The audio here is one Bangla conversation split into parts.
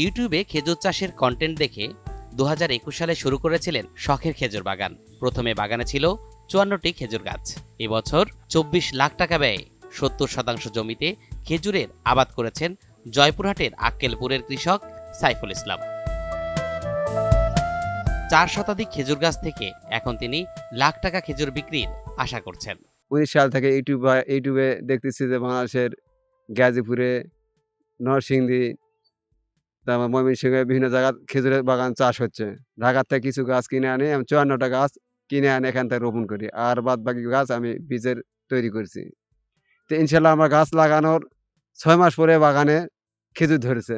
ইউটিউবে খেজুর চাষের কন্টেন্ট দেখে 2021 সালে শুরু করেছিলেন শখের খেজুর বাগান। প্রথমে বাগানে ছিল 54টি খেজুর গাছ। এবছর 24 লাখ টাকা ব্যয়ে 70% জমিতে খেজুরের আবাদ করেছেন জয়পুরহাটের আক্কেলপুরের কৃষক সাইফুল ইসলাম। 4 শতাধিক খেজুর গাছ থেকে এখন তিনি লাখ টাকা খেজুর বিক্রির আশা করছেন। 19 সাল থেকে ইউটিউবে দেখতেছি যে বাংলাদেশের গাজীপুরে, নরসিংদী, তারপর ময়মনসিংহে বিভিন্ন জায়গায় খেজুরের বাগান চাষ হচ্ছে। ঢাকার থেকে কিছু গাছ কিনে আনি, আমি 54টা গাছ কিনে আনি এখান থেকে রোপণ করি, আর বাদ বাকি গাছ আমি বীজের তৈরি করছি। তো ইনশাল্লাহ আমার গাছ লাগানোর 6 মাস পরে বাগানে খেজুর ধরেছে।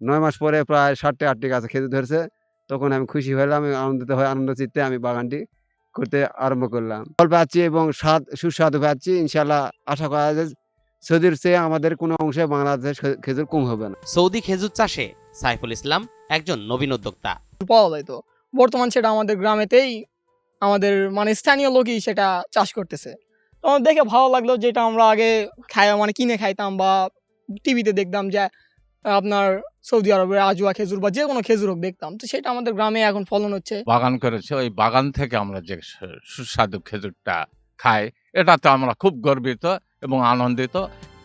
9 মাস পরে প্রায় 60-80 গাছে খেজুর ধরেছে। তখন আমি খুশি হলাম, আনন্দিত হয়ে আনন্দ চিত্তে আমি বাগানটি করতে আরম্ভ করলাম। ফল পাচ্ছি এবং সুস্বাদু পাচ্ছি। ইনশাল্লাহ আশা করা যায় সৌদির চেয়ে আমাদের কোনো অংশে বাংলাদেশে খেজুর কম হবে না। সৌদি খেজুর চাষে সাইফুল ইসলাম একজন নবীন উদ্যোক্তা। পাওয়া যায় তো বর্তমান সেটা আমাদের গ্রামেতেই আমাদের স্থানীয় লোকই সেটা চাষ করতেছে। তো আমার দেখে ভালো লাগলো, যেটা আমরা আগে কিনে খাইতাম বা টিভিতে দেখতাম যে আপনার সৌদি আরবের আজুয়া খেজুর বা যে কোনো খেজুর হোক দেখতাম, তো সেটা আমাদের গ্রামে এখন ফলন হচ্ছে। বাগান করেছে, ওই বাগান থেকে আমরা যে সুস্বাদু খেজুরটা খাই, এটাতে আমরা খুব গর্বিত এবং আনন্দিত।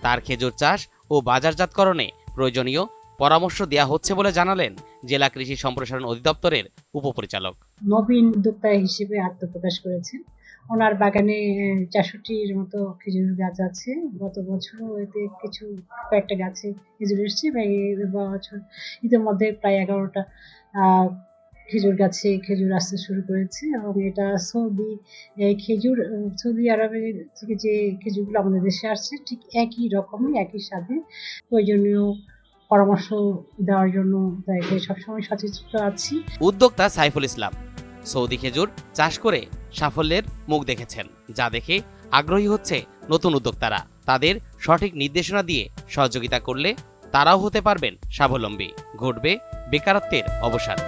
তার খেজুর চাষ ও বাজারজাতকরণে প্রয়োজনীয় পরামর্শ দেওয়া হচ্ছে বলে জানালেন জেলা কৃষি সম্প্রসারণ অধিদপ্তরের উপপরিচালক। নবীন উদ্যোক্তা হিসেবে আত্মপ্রকাশ করেছেন। ওনার বাগানে 64টির মতো খেজুর গাছ আছে। গত বছরও এতে কয়েকটা গাছে খেজুর এসছে, বছর ইতিমধ্যে প্রায় 11টা খেজুর গাছে খেজুর আসতে শুরু করেছে। এবং এটা সৌদি আরবের থেকে যে খেজুরগুলো আমাদের দেশে আসছে ঠিক একই রকমই, একই সাথে প্রয়োজনীয় পরামর্শ দেওয়ার জন্য তাকে সবসময় সচেতন আছি। উদ্যোক্তা সাইফুল ইসলাম সৌদি খেজুর চাষ করে সাফল্যের মুখ দেখেছেন, যা দেখে আগ্রহী হচ্ছে নতুন উদ্যোক্তারা। তাদের সঠিক নির্দেশনা দিয়ে সহযোগিতা করলে তারাও হতে পারবেন স্বাবলম্বী, ঘটবে বেকারত্বের অবসান।